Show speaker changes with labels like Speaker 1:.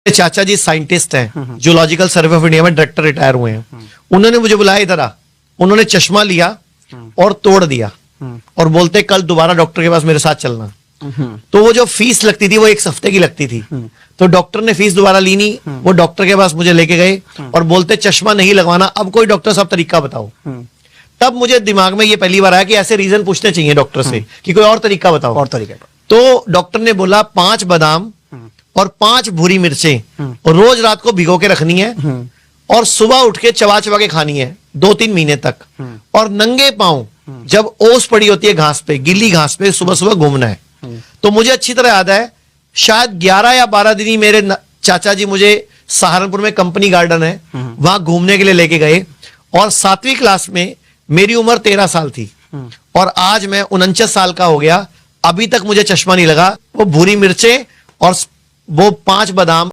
Speaker 1: चाचा जी साइंटिस्ट हैं, zoological survey of India में डायरेक्टर रिटायर हुए हैं। उन्होंने मुझे बुलाया इधर आ, उन्होंने चश्मा लिया और तोड़ दिया और बोलते कल दोबारा डॉक्टर के पास मेरे साथ चलना। तो वो जो फीस लगती थी वो 1 हफ्ते की लगती थी, तो डॉक्टर ने फीस दोबारा ली नहीं। वो डॉक्टर के पास मुझे लेके गए और बोलते चश्मा नहीं लगवाना, अब कोई डॉक्टर साहब तरीका बताओ। तब मुझे दिमाग में ये पहली बार आया कि ऐसे रीजन पूछने चाहिए डॉक्टर से कि कोई और तरीका बताओ।
Speaker 2: और तरीका
Speaker 1: तो डॉक्टर ने बोला 5 बादाम और 5 भूरी मिर्चें रोज रात को भिगो के रखनी है और सुबह उठ के चबा चबा के खानी है 2-3 महीने तक। और नंगे पांव जब ओस पड़ी होती है घास पे, गीली घास पे सुबह सुबह घूमना है। तो मुझे अच्छी तरह याद है, शायद 11 या 12 दिन ही मेरे चाचा जी मुझे सहारनपुर में कंपनी गार्डन है वहां घूमने के लिए लेके गए। और 7वीं क्लास में मेरी उम्र 13 साल थी और आज मैं 49 साल का हो गया, अभी तक मुझे चश्मा नहीं लगा। वो भूरी मिर्चें और वो 5 बादाम